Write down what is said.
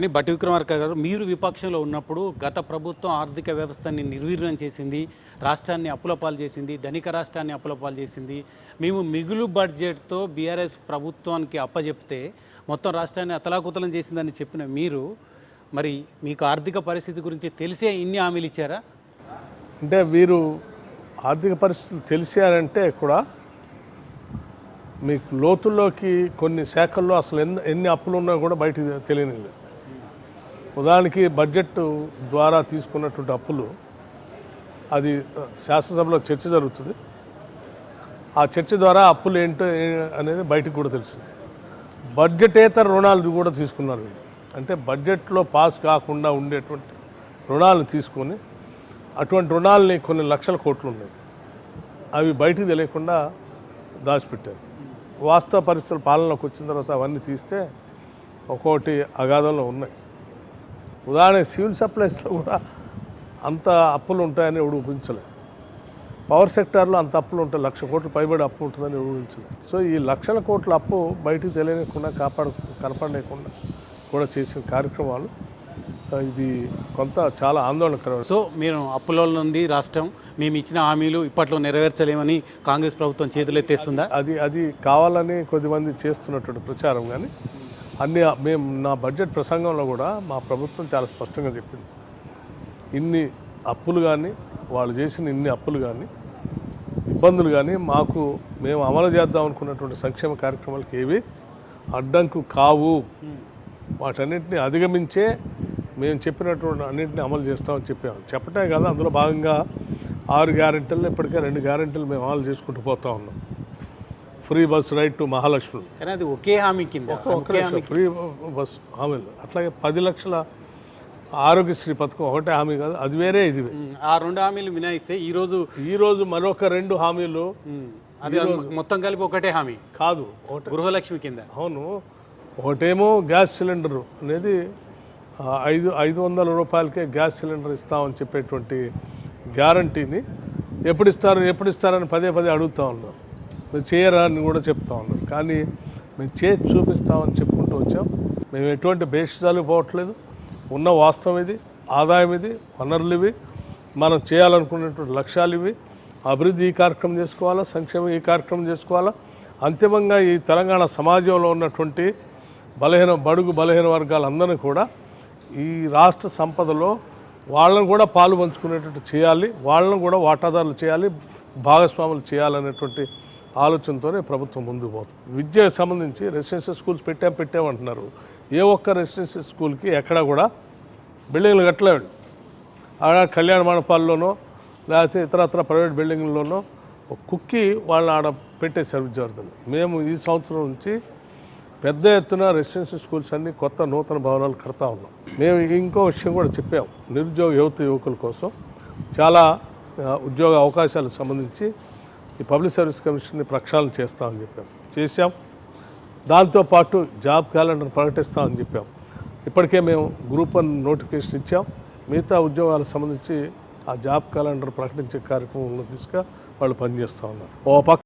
కానీ బట్టి విక్రమార్క గారు, మీరు విపక్షంలో ఉన్నప్పుడు గత ప్రభుత్వం ఆర్థిక వ్యవస్థని నిర్వీర్యం చేసింది, రాష్ట్రాన్ని అప్పులపాలు చేసింది, ధనిక రాష్ట్రాన్ని అప్పులపాలు చేసింది. మేము మిగులు బడ్జెట్తో బీఆర్ఎస్ ప్రభుత్వానికి అప్పజెప్తే మొత్తం రాష్ట్రాన్ని అతలాకుతలం చేసిందని చెప్పిన మీరు, మరి మీకు ఆర్థిక పరిస్థితి గురించి తెలిసే ఇన్ని హామీలు ఇచ్చారా? అంటే వీరు ఆర్థిక పరిస్థితులు తెలిసారంటే కూడా మీకు లోతుల్లోకి కొన్ని శాఖల్లో అసలు ఎన్ని అప్పులు ఉన్నా కూడా బయటికి తెలియలేదు. ఉదాహరణకి బడ్జెట్ ద్వారా తీసుకున్నటువంటి అప్పులు, అది శాసనసభలో చర్చ జరుగుతుంది. ఆ చర్చ ద్వారా అప్పులు ఏంటో అనేది బయటకు కూడా తెలుస్తుంది. బడ్జెటేతర రుణాలు కూడా తీసుకున్నారు. అంటే బడ్జెట్లో పాస్ కాకుండా ఉండేటువంటి రుణాలను తీసుకొని, అటువంటి రుణాలని కొన్ని లక్షల కోట్లు ఉన్నాయి, అవి బయటికి తెలియకుండా దాచిపెట్టారు. వాస్తవ పరిస్థితుల పాలనలోకి వచ్చిన తర్వాత అవన్నీ తీస్తే ఒక్కొక్కటి అగాధంలో ఉన్నాయి. ఉదాహరణ సివిల్ సప్లైస్లో కూడా అంత అప్పులు ఉంటాయని ఎవడు ఊహించలేదు. పవర్ సెక్టార్లో అంత అప్పులు ఉంటాయి, 1,00,000 కోట్లు పైబడి అప్పు ఉంటుందని ఊహించలేదు. సో ఈ లక్షల కోట్ల అప్పు బయటికి తెలియకుండా కనపడలేకుండా కూడా చేసిన కార్యక్రమాలు ఇది కొంత చాలా ఆందోళనకరం. సో మీరు అప్పుల నుండి రాష్ట్రం, మేము ఇచ్చిన హామీలు ఇప్పట్లో నెరవేర్చలేమని కాంగ్రెస్ ప్రభుత్వం చేతులెత్తేస్తుందా? అది కావాలని కొద్దిమంది చేస్తున్నటువంటి ప్రచారం. కానీ మేము నా బడ్జెట్ ప్రసంగంలో కూడా మా ప్రభుత్వం చాలా స్పష్టంగా చెప్పింది. ఇన్ని అప్పులు కానీ, వాళ్ళు చేసిన ఇన్ని అప్పులు కానీ, ఇబ్బందులు కానీ మేము అమలు చేద్దాం అనుకున్నటువంటి సంక్షేమ కార్యక్రమాలకు ఏవి అడ్డంకు కావు. వాటన్నింటినీ అధిగమించే మేము చెప్పినటువంటి అన్నింటినీ అమలు చేస్తామని చెప్పటమే కాదు, అందులో భాగంగా 6 గ్యారెంటీలు ఇప్పటికే 2 గ్యారెంటీలు మేము అమలు చేసుకుంటూ పోతా ఉన్నాం. Free bus right to Mahalakshmi, కానీ అది ఒకే హామీ కింద, ఫ్రీ బస్ హామీలు. అట్లాగే 10 లక్షల ఆరోగ్యశ్రీ పథకం ఒకటే హామీ కాదు, అది వేరే ఇది. ఆ 2 హామీలు మినాయిస్తే ఈరోజు మరొక 2 హామీలు, అది మొత్తం కలిపి ఒకటే హామీ కాదు, గృహలక్ష్మి కింద. అవును, ఒకటేమో గ్యాస్ సిలిండరు అనేది 500 రూపాయలకే గ్యాస్ సిలిండర్ ఇస్తామని చెప్పేటువంటి గ్యారంటీని ఎప్పుడు ఇస్తారని పదే అడుగుతూ ఉన్నాం. మేము చేయరా అని కూడా చెప్తా ఉన్నాం. కానీ మేము చేసి చూపిస్తామని చెప్పుకుంటూ వచ్చాం. మేము ఎటువంటి భేషజాలు పోవట్లేదు. ఉన్న వాస్తవం ఇది, ఆదాయం ఇది, వనరులు ఇవి, మనం చేయాలనుకునేటువంటి లక్ష్యాలు ఇవి. అభివృద్ధి ఈ కార్యక్రమం చేసుకోవాలా, సంక్షేమం ఈ కార్యక్రమం చేసుకోవాలా. అంతిమంగా ఈ తెలంగాణ సమాజంలో ఉన్నటువంటి బడుగు బలహీన వర్గాలందరినీ కూడా ఈ రాష్ట్ర సంపదలో వాళ్ళను కూడా పాలు పంచుకునేటట్టు చేయాలి, వాళ్ళను కూడా వాటాదారులు చేయాలి, భాగస్వాములు చేయాలనేటువంటి ఆలోచనతోనే ప్రభుత్వం ముందుకు పోతుంది. విద్యకు సంబంధించి రెసిడెన్షియల్ స్కూల్స్ పెట్టామంటున్నారు. ఏ ఒక్క రెసిడెన్షియల్ స్కూల్కి ఎక్కడా కూడా బిల్డింగ్లు కట్టలేడు. ఆడ కళ్యాణ మండపాల్లోనో లేకపోతే ఇతరత్ర ప్రైవేట్ బిల్డింగ్లోనో కుక్కి వాళ్ళని ఆడ పెట్టేశారు విద్యార్థులు. మేము ఈ సంవత్సరం నుంచి పెద్ద ఎత్తున రెసిడెన్షియల్ స్కూల్స్ అన్నీ కొత్త నూతన భవనాలు కడతా ఉన్నాం. మేము ఇంకో విషయం కూడా చెప్పాం. నిరుద్యోగ యువకుల కోసం చాలా ఉద్యోగ అవకాశాలకు సంబంధించి ఈ పబ్లిక్ సర్వీస్ కమిషన్ని ప్రక్షాళన చేస్తామని చేశాం. దాంతోపాటు జాబ్ క్యాలెండర్ ప్రకటిస్తామని చెప్పాం. ఇప్పటికే మేము గ్రూప్ 1 నోటిఫికేషన్ ఇచ్చాం. మిగతా ఉద్యోగాలకు సంబంధించి ఆ జాబ్ క్యాలెండర్ ప్రకటించే కార్యక్రమంలో తీసుగా వాళ్ళు పనిచేస్తూ ఉన్నారు. ఓ పక్క